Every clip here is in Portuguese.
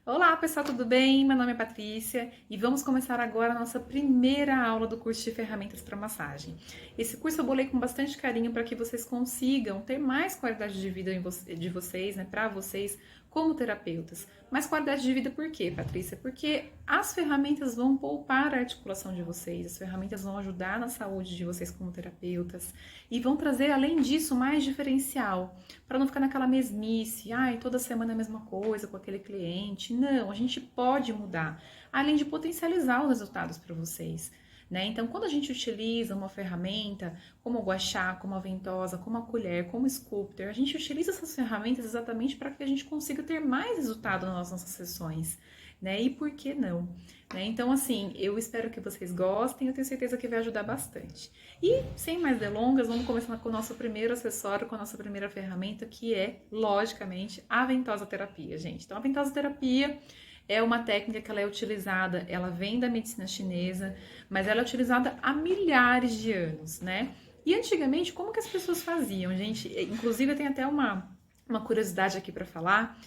Olá pessoal, tudo bem? Meu nome é Patrícia e vamos começar agora a nossa primeira aula do curso de ferramentas para massagem. Esse curso eu bolei com bastante carinho para que vocês consigam ter mais qualidade de vida de vocês, né, para vocês como terapeutas. Mais qualidade de vida por quê, Patrícia? Porque as ferramentas vão poupar a articulação de vocês, as ferramentas vão ajudar na saúde de vocês como terapeutas e vão trazer, além disso, mais diferencial, para não ficar naquela mesmice, ai, toda semana é a mesma coisa com aquele cliente. Não, a gente pode mudar, além de potencializar os resultados para vocês. Né? Então, quando a gente utiliza uma ferramenta como o guachá, como a ventosa, como a colher, como o sculptor, a gente utiliza essas ferramentas exatamente para que a gente consiga ter mais resultado nas nossas sessões. Né? E por que não? Né? Então, assim, eu espero que vocês gostem, eu tenho certeza que vai ajudar bastante. E, sem mais delongas, vamos começar com o nosso primeiro acessório, com a nossa primeira ferramenta, que é, logicamente, a ventosa terapia, gente. Então, a ventosa terapia é uma técnica que ela é utilizada, ela vem da medicina chinesa, mas ela é utilizada há milhares de anos, né? E antigamente, como que as pessoas faziam, gente? Inclusive, eu tenho até uma curiosidade aqui para falar.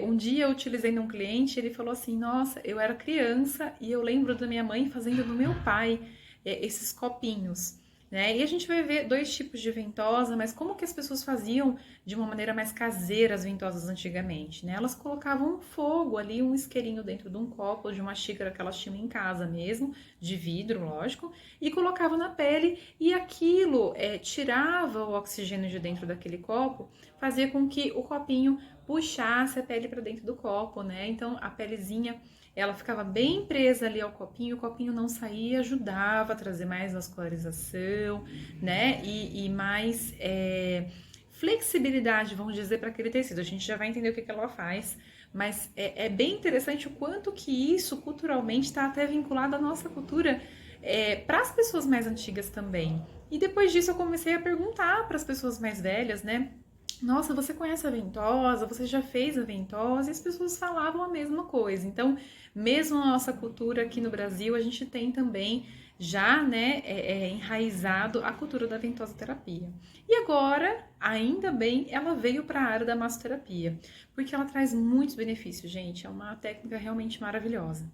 Um dia eu utilizei num cliente, ele falou assim, nossa, eu era criança e eu lembro da minha mãe fazendo no meu pai esses copinhos. Né? E a gente vai ver dois tipos de ventosa, mas como que as pessoas faziam de uma maneira mais caseira as ventosas antigamente, né? Elas colocavam um fogo ali, um isqueirinho dentro de um copo, de uma xícara que elas tinham em casa mesmo, de vidro, lógico, e colocavam na pele e aquilo tirava o oxigênio de dentro daquele copo, fazia com que o copinho puxasse a pele para dentro do copo, né? Então a pelezinha ela ficava bem presa ali ao copinho, o copinho não saía, ajudava a trazer mais vascularização, né? E mais flexibilidade, vamos dizer, para aquele tecido. A gente já vai entender o que ela faz, mas é bem interessante o quanto que isso culturalmente está até vinculado à nossa cultura para as pessoas mais antigas também. E depois disso eu comecei a perguntar para as pessoas mais velhas, né? Nossa, você conhece a ventosa? Você já fez a ventosa? E as pessoas falavam a mesma coisa. Então, mesmo na nossa cultura aqui no Brasil, a gente tem também já, né, enraizado a cultura da ventosa terapia. E agora, ainda bem, ela veio para a área da massoterapia, porque ela traz muitos benefícios, gente. É uma técnica realmente maravilhosa.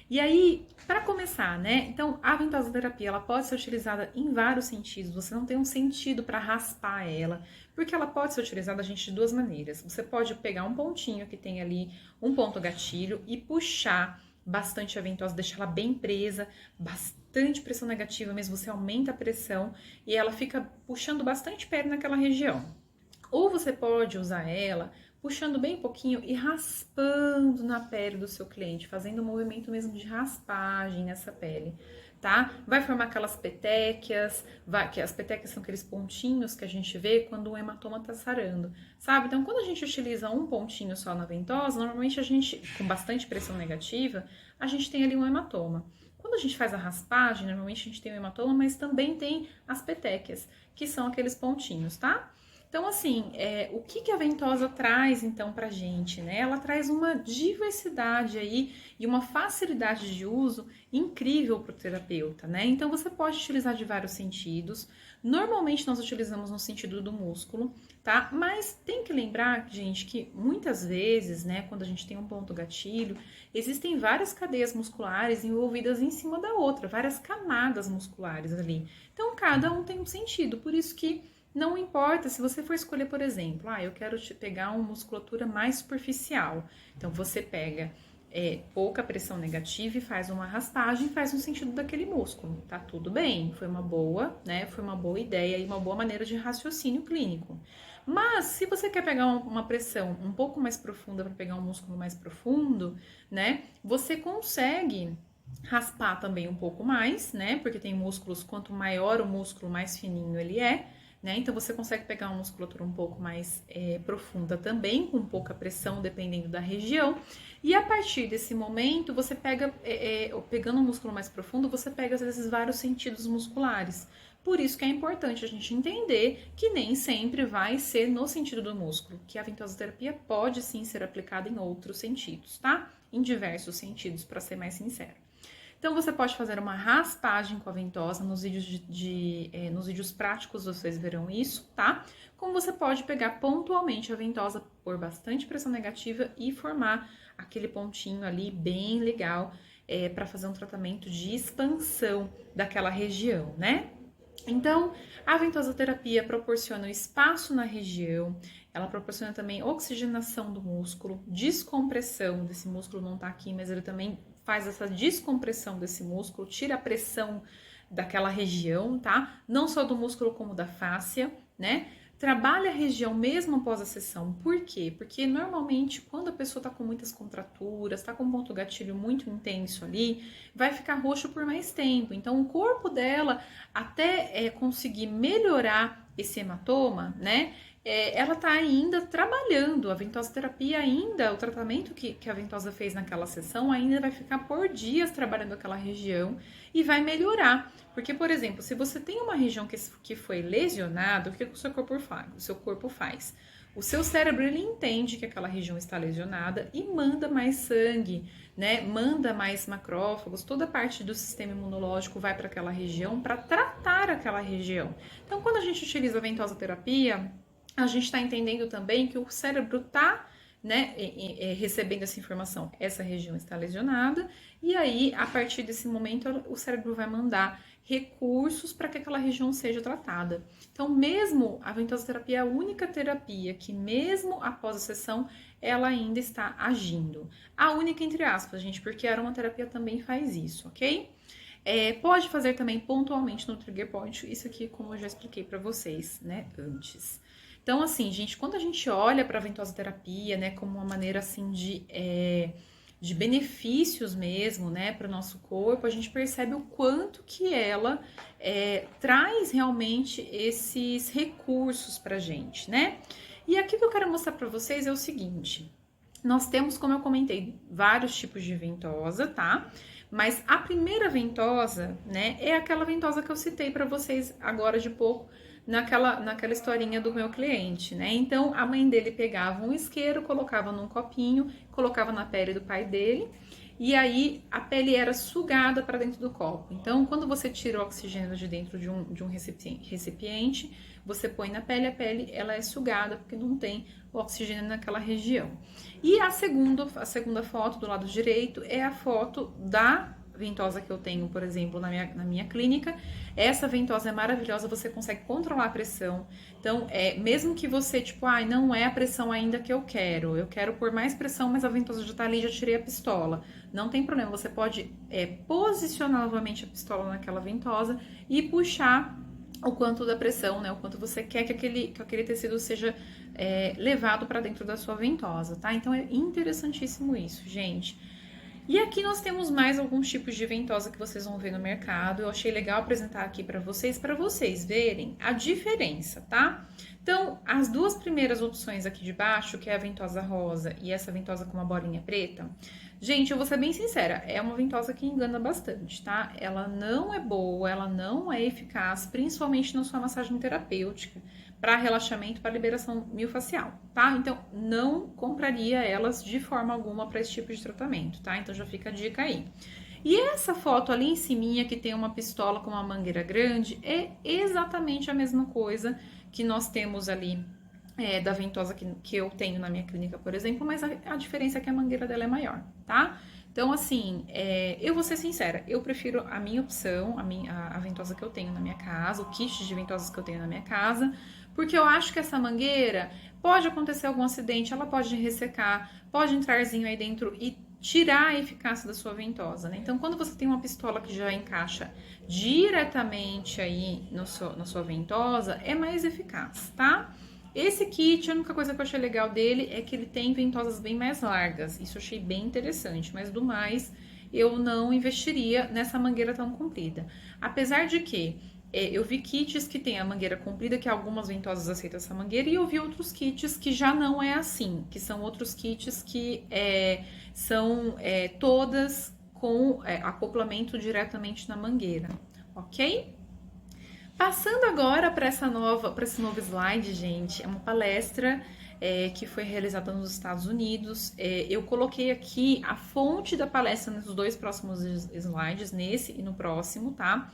E aí, para começar, né? Então, a ventosa terapia, ela pode ser utilizada em vários sentidos. Você não tem um sentido para raspar ela, porque ela pode ser utilizada, gente, de duas maneiras. Você pode pegar um pontinho que tem ali, um ponto gatilho, e puxar bastante a ventosa, deixar ela bem presa, bastante pressão negativa mesmo, você aumenta a pressão e ela fica puxando bastante pele naquela região. Ou você pode usar ela puxando bem pouquinho e raspando na pele do seu cliente, fazendo um movimento mesmo de raspagem nessa pele, tá? Vai formar aquelas petequias, que as petequias são aqueles pontinhos que a gente vê quando o hematoma tá sarando, sabe? Então, quando a gente utiliza um pontinho só na ventosa, normalmente a gente, com bastante pressão negativa, a gente tem ali um hematoma. Quando a gente faz a raspagem, normalmente a gente tem o hematoma, mas também tem as petequias, que são aqueles pontinhos, tá? Então, assim, o que a ventosa traz, então, pra gente, né? Ela traz uma diversidade aí e uma facilidade de uso incrível pro terapeuta, né? Então, você pode utilizar de vários sentidos. Normalmente, nós utilizamos no sentido do músculo, tá? Mas tem que lembrar, gente, que muitas vezes, né, quando a gente tem um ponto gatilho, existem várias cadeias musculares envolvidas em cima da outra, várias camadas musculares ali. Então, cada um tem um sentido, por isso que não importa se você for escolher, por exemplo, eu quero pegar uma musculatura mais superficial. Então, você pega pouca pressão negativa e faz uma raspagem, faz no sentido daquele músculo. Tá tudo bem, foi uma boa, né? Foi uma boa ideia e uma boa maneira de raciocínio clínico. Mas, se você quer pegar uma pressão um pouco mais profunda para pegar um músculo mais profundo, né? Você consegue raspar também um pouco mais, né? Porque tem músculos, quanto maior o músculo, mais fininho ele é. Né? Então, você consegue pegar uma musculatura um pouco mais profunda também, com pouca pressão, dependendo da região. E a partir desse momento, você pega, pegando um músculo mais profundo, você pega, às vezes, vários sentidos musculares. Por isso que é importante a gente entender que nem sempre vai ser no sentido do músculo, que a ventosoterapia pode sim ser aplicada em outros sentidos, tá? Em diversos sentidos, para ser mais sincero. Então, você pode fazer uma raspagem com a ventosa, nos vídeos, nos vídeos práticos vocês verão isso, tá? Como você pode pegar pontualmente a ventosa, pôr bastante pressão negativa e formar aquele pontinho ali bem legal para fazer um tratamento de expansão daquela região, né? Então, a ventosoterapia proporciona espaço na região, ela proporciona também oxigenação do músculo, descompressão desse músculo, não tá aqui, mas ele também faz essa descompressão desse músculo, tira a pressão daquela região, tá? Não só do músculo como da fáscia, né? Trabalha a região mesmo após a sessão. Por quê? Porque normalmente quando a pessoa tá com muitas contraturas, tá com um ponto gatilho muito intenso ali, vai ficar roxo por mais tempo. Então o corpo dela, até conseguir melhorar esse hematoma, né? Ela tá ainda trabalhando, a ventosoterapia ainda, o tratamento que a ventosa fez naquela sessão ainda vai ficar por dias trabalhando aquela região e vai melhorar. Porque, por exemplo, se você tem uma região que foi lesionada, o que o seu corpo faz? O seu cérebro, ele entende que aquela região está lesionada e manda mais sangue, né? Manda mais macrófagos, toda a parte do sistema imunológico vai para aquela região para tratar aquela região. Então, quando a gente utiliza a ventosoterapia, a gente está entendendo também que o cérebro está, né, recebendo essa informação. Essa região está lesionada, e aí, a partir desse momento, o cérebro vai mandar recursos para que aquela região seja tratada. Então, mesmo a ventosoterapia é a única terapia que, mesmo após a sessão, ela ainda está agindo. A única, entre aspas, gente, porque a aromaterapia também faz isso, ok? Pode fazer também pontualmente no trigger point, isso aqui, como eu já expliquei para vocês, né, antes. Então, assim, gente, quando a gente olha para a ventosoterapia, né, como uma maneira, assim, de benefícios mesmo, né, para o nosso corpo, a gente percebe o quanto que ela traz realmente esses recursos pra gente, né? E aqui o que eu quero mostrar para vocês é o seguinte, nós temos, como eu comentei, vários tipos de ventosa, tá? Mas a primeira ventosa, né, é aquela ventosa que eu citei para vocês agora de pouco, naquela historinha do meu cliente, né? Então, a mãe dele pegava um isqueiro, colocava num copinho, colocava na pele do pai dele, e aí a pele era sugada para dentro do copo. Então, quando você tira o oxigênio de dentro de um recipiente, você põe na pele, a pele ela é sugada, porque não tem o oxigênio naquela região. E a segunda foto do lado direito é a foto da ventosa que eu tenho, por exemplo, na minha clínica. Essa ventosa é maravilhosa, você consegue controlar a pressão. Então, mesmo que você, tipo, não é a pressão ainda que eu quero pôr mais pressão, mas a ventosa já tá ali, já tirei a pistola. Não tem problema, você pode posicionar novamente a pistola naquela ventosa e puxar o quanto da pressão, né? O quanto você quer que aquele tecido seja levado para dentro da sua ventosa, tá? Então, é interessantíssimo isso, gente. E aqui nós temos mais alguns tipos de ventosa que vocês vão ver no mercado. Eu achei legal apresentar aqui para vocês verem a diferença, tá? Então, as duas primeiras opções aqui de baixo, que é a ventosa rosa e essa ventosa com uma bolinha preta, gente, eu vou ser bem sincera, é uma ventosa que engana bastante, tá? Ela não é boa, ela não é eficaz, principalmente na sua massagem terapêutica, para relaxamento, para liberação miofascial, tá? Então, não compraria elas de forma alguma para esse tipo de tratamento, tá? Então, já fica a dica aí. E essa foto ali em cima, que tem uma pistola com uma mangueira grande, é exatamente a mesma coisa que nós temos ali da ventosa que eu tenho na minha clínica, por exemplo, mas a diferença é que a mangueira dela é maior, tá? Então, assim, eu vou ser sincera, eu prefiro a minha opção, a ventosa que eu tenho na minha casa, o kit de ventosas que eu tenho na minha casa, porque eu acho que essa mangueira pode acontecer algum acidente, ela pode ressecar, pode entrarzinho aí dentro e tirar a eficácia da sua ventosa, né? Então, quando você tem uma pistola que já encaixa diretamente aí na sua ventosa, é mais eficaz, tá? Esse kit, a única coisa que eu achei legal dele é que ele tem ventosas bem mais largas. Isso eu achei bem interessante, mas do mais, eu não investiria nessa mangueira tão comprida. Apesar de que eu vi kits que tem a mangueira comprida, que algumas ventosas aceitam essa mangueira, e eu vi outros kits que já não é assim, que são outros kits que são todas com acoplamento diretamente na mangueira, ok? Passando agora para esse novo slide, gente, é uma palestra que foi realizada nos Estados Unidos. Eu coloquei aqui a fonte da palestra nos 2 próximos slides, nesse e no próximo, tá?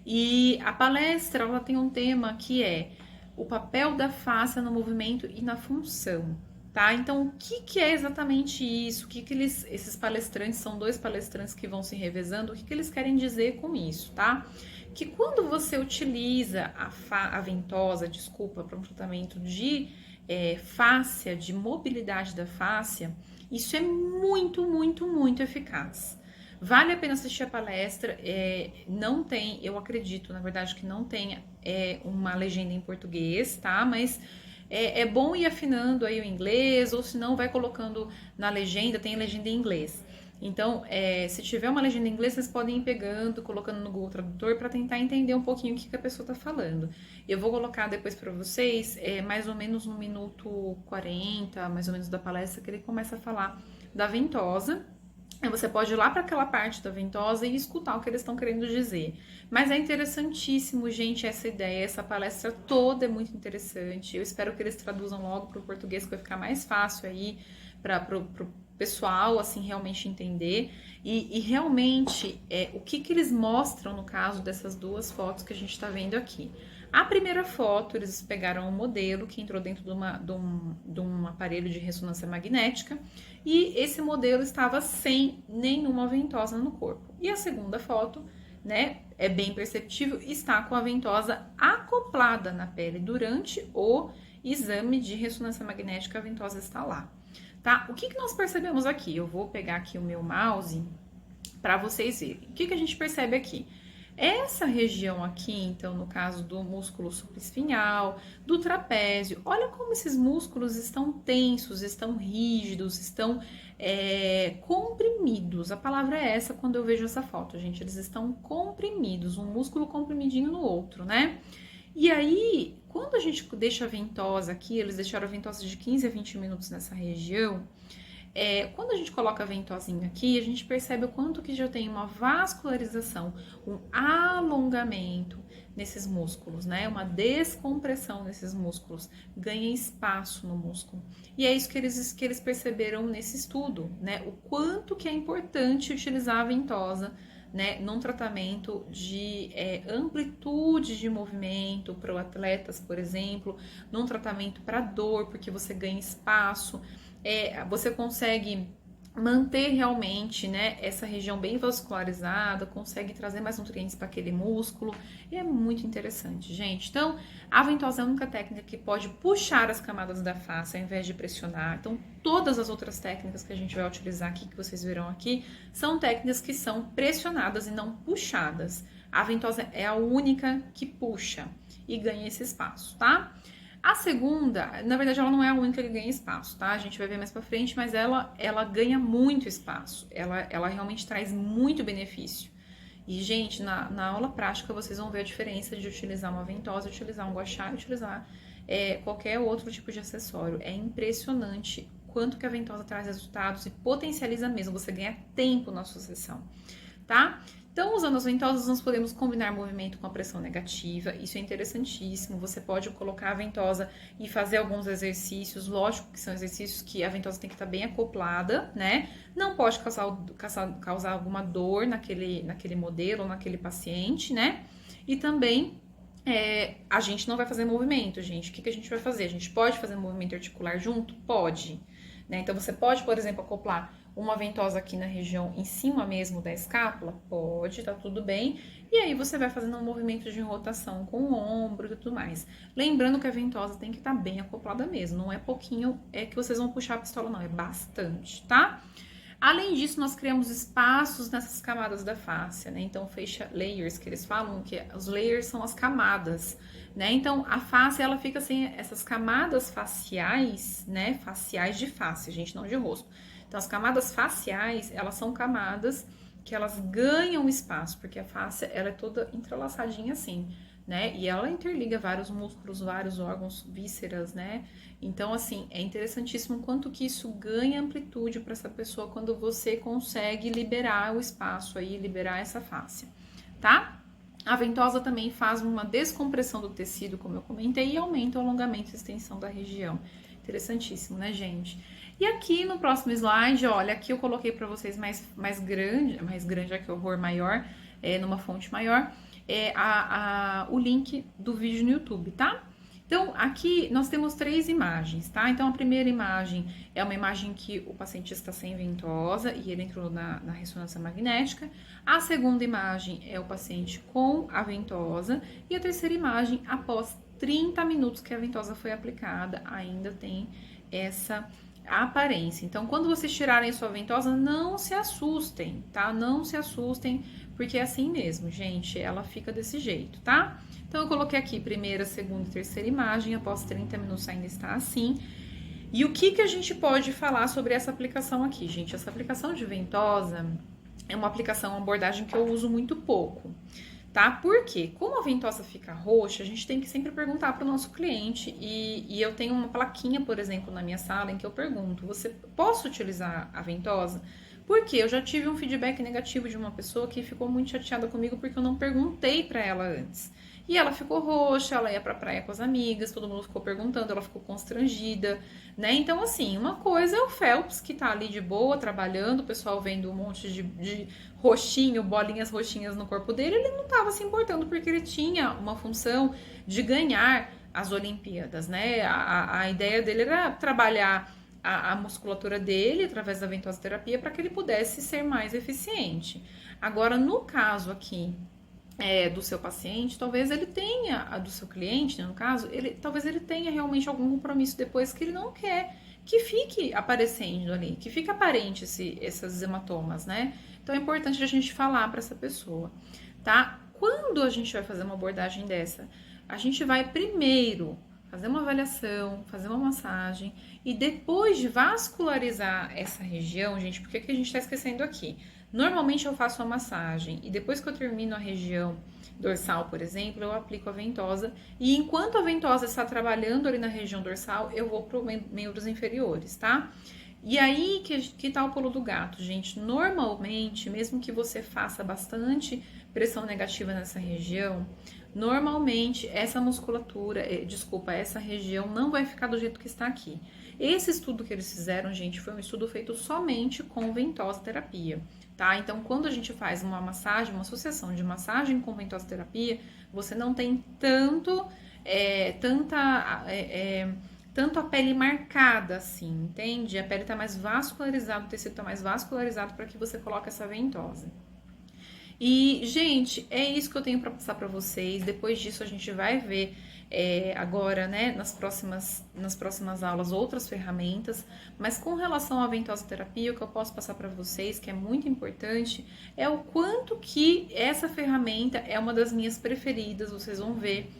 E a palestra, ela tem um tema que é o papel da face no movimento e na função, tá? Então, o que é exatamente isso? O que esses palestrantes, são 2 palestrantes que vão se revezando, o que eles querem dizer com isso, tá? Que quando você utiliza a ventosa, desculpa, para um tratamento de fáscia, de mobilidade da fáscia, isso é muito, muito, muito eficaz. Vale a pena assistir a palestra, não tem, eu acredito, na verdade, que não tem uma legenda em português, tá? Mas é bom ir afinando aí o inglês, ou se não, vai colocando na legenda, tem legenda em inglês. Então, se tiver uma legenda em inglês, vocês podem ir pegando, colocando no Google Tradutor para tentar entender um pouquinho o que a pessoa está falando. Eu vou colocar depois para vocês, mais ou menos no minuto 40, mais ou menos da palestra, que ele começa a falar da ventosa. Você pode ir lá para aquela parte da ventosa e escutar o que eles estão querendo dizer. Mas é interessantíssimo, gente, essa ideia, essa palestra toda é muito interessante. Eu espero que eles traduzam logo para o português, que vai ficar mais fácil aí para o pessoal, assim, realmente entender. E realmente, o que eles mostram no caso dessas 2 fotos que a gente está vendo aqui. A primeira foto, eles pegaram um modelo que entrou dentro de um aparelho de ressonância magnética e esse modelo estava sem nenhuma ventosa no corpo. E a segunda foto, né, é bem perceptível, está com a ventosa acoplada na pele durante o exame de ressonância magnética, a ventosa está lá. Tá? O que nós percebemos aqui? Eu vou pegar aqui o meu mouse para vocês verem. O que a gente percebe aqui? Essa região aqui, então, no caso do músculo supraespinhal, do trapézio, olha como esses músculos estão tensos, estão rígidos, estão comprimidos. A palavra é essa quando eu vejo essa foto, gente. Eles estão comprimidos, um músculo comprimidinho no outro, né? E aí, quando a gente deixa a ventosa aqui, eles deixaram a ventosa de 15 a 20 minutos nessa região. Quando a gente coloca a ventosinha aqui, a gente percebe o quanto que já tem uma vascularização, um alongamento nesses músculos, né? Uma descompressão nesses músculos, ganha espaço no músculo. E é isso que eles perceberam nesse estudo, né? O quanto que é importante utilizar a ventosa, né, num tratamento de amplitude de movimento para atletas, por exemplo, num tratamento para dor, porque você ganha espaço. Você consegue manter realmente, né, essa região bem vascularizada, consegue trazer mais nutrientes para aquele músculo, e é muito interessante, gente. Então, a ventosa é a única técnica que pode puxar as camadas da face ao invés de pressionar. Então, todas as outras técnicas que a gente vai utilizar aqui, que vocês verão aqui, são técnicas que são pressionadas e não puxadas. A ventosa é a única que puxa e ganha esse espaço, tá? A segunda, na verdade, ela não é a única que ganha espaço, tá? A gente vai ver mais pra frente, mas ela ganha muito espaço. Ela realmente traz muito benefício. E, gente, na aula prática, vocês vão ver a diferença de utilizar uma ventosa, utilizar um gua sha, utilizar qualquer outro tipo de acessório. É impressionante quanto que a ventosa traz resultados e potencializa mesmo. Você ganha tempo na sua sessão, tá? Então, usando as ventosas, nós podemos combinar movimento com a pressão negativa. Isso é interessantíssimo. Você pode colocar a ventosa e fazer alguns exercícios. Lógico que são exercícios que a ventosa tem que estar bem acoplada, né? Não pode causar alguma dor naquele modelo ou naquele paciente, né? E também a gente não vai fazer movimento, gente. O que a gente vai fazer? A gente pode fazer movimento articular junto? Pode. Né? Então, você pode, por exemplo, acoplar uma ventosa aqui na região em cima mesmo da escápula? Pode, tá tudo bem. E aí você vai fazendo um movimento de rotação com o ombro e tudo mais. Lembrando que a ventosa tem que estar bem acoplada mesmo. Não é pouquinho que vocês vão puxar a pistola, não. É bastante, tá? Além disso, nós criamos espaços nessas camadas da face, né? Então, facial layers, que eles falam que os layers são as camadas, né? Então, a face, ela fica sem essas camadas faciais, né? Faciais de face, gente, não de rosto. Então, as camadas faciais, elas são camadas que elas ganham espaço, porque a face, ela é toda entrelaçadinha assim, né? E ela interliga vários músculos, vários órgãos, vísceras, né? Então, assim, é interessantíssimo quanto que isso ganha amplitude para essa pessoa quando você consegue liberar o espaço aí, liberar essa face, tá? A ventosa também faz uma descompressão do tecido, como eu comentei, e aumenta o alongamento e extensão da região. Interessantíssimo, né, gente? E aqui no próximo slide, olha, aqui eu coloquei para vocês mais grande, aqui horror maior, numa fonte maior, o link do vídeo no YouTube, tá? Então, aqui nós temos 3 imagens, tá? Então, a primeira imagem é uma imagem que o paciente está sem ventosa e ele entrou na ressonância magnética. A segunda imagem é o paciente com a ventosa. E a terceira imagem, após 30 minutos que a ventosa foi aplicada, ainda tem essa aparência. Então, quando vocês tirarem sua ventosa, não se assustem, tá? Não se assustem, porque é assim mesmo, gente. Ela fica desse jeito, tá? Então, eu coloquei aqui primeira, segunda e terceira imagem, após 30 minutos ainda está assim. E o que a gente pode falar sobre essa aplicação aqui, gente? Essa aplicação de ventosa é uma aplicação, uma abordagem que eu uso muito pouco, tá? Porque, como a ventosa fica roxa, a gente tem que sempre perguntar para o nosso cliente. E eu tenho uma plaquinha, por exemplo, na minha sala, em que eu pergunto: você posso utilizar a ventosa? Porque eu já tive um feedback negativo de uma pessoa que ficou muito chateada comigo porque eu não perguntei para ela antes. E ela ficou roxa, ela ia pra praia com as amigas, todo mundo ficou perguntando, ela ficou constrangida, né? Então, assim, uma coisa é o Phelps, que tá ali de boa, trabalhando, o pessoal vendo um monte de roxinho, bolinhas roxinhas no corpo dele, ele não tava se importando, porque ele tinha uma função de ganhar as Olimpíadas, né? A ideia dele era trabalhar a musculatura dele através da ventosoterapia para que ele pudesse ser mais eficiente. Agora, no caso aqui, do seu paciente, talvez ele tenha, do seu cliente, né, no caso, talvez ele tenha realmente algum compromisso depois que ele não quer que fique aparecendo ali, que fique aparente esses hematomas, né? Então é importante a gente falar para essa pessoa, tá? Quando a gente vai fazer uma abordagem dessa, a gente vai primeiro fazer uma avaliação, fazer uma massagem e depois de vascularizar essa região, gente, por que a gente está esquecendo aqui? Normalmente eu faço a massagem e depois que eu termino a região dorsal, por exemplo, eu aplico a ventosa e enquanto a ventosa está trabalhando ali na região dorsal, eu vou para os membros inferiores, tá? E aí que tá o pulo do gato, gente. Normalmente, mesmo que você faça bastante pressão negativa nessa região, normalmente essa musculatura, essa região não vai ficar do jeito que está aqui. Esse estudo que eles fizeram, gente, foi um estudo feito somente com ventosoterapia, tá? Então, quando a gente faz uma massagem, uma associação de massagem com ventosoterapia, você não tem tanto a pele marcada, assim, entende? A pele tá mais vascularizada, o tecido tá mais vascularizado para que você coloque essa ventosa. E, gente, é isso que eu tenho para passar para vocês. Depois disso, a gente vai ver agora, né, nas próximas aulas, outras ferramentas. Mas com relação à ventosoterapia, o que eu posso passar para vocês, que é muito importante, é o quanto que essa ferramenta é uma das minhas preferidas, vocês vão ver.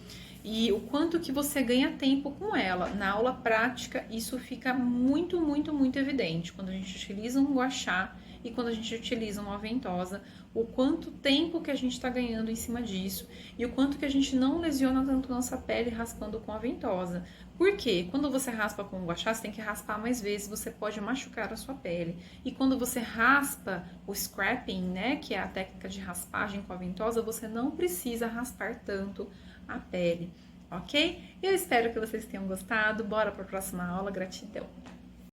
E o quanto que você ganha tempo com ela. Na aula prática, isso fica muito, muito, muito evidente. Quando a gente utiliza um gua sha e quando a gente utiliza uma ventosa, o quanto tempo que a gente está ganhando em cima disso e o quanto que a gente não lesiona tanto nossa pele raspando com a ventosa. Por quê? Quando você raspa com o gua sha, você tem que raspar mais vezes, você pode machucar a sua pele. E quando você raspa o scraping, né, que é a técnica de raspagem com a ventosa, você não precisa raspar tanto a pele, ok? Eu espero que vocês tenham gostado. Bora para a próxima aula. Gratidão!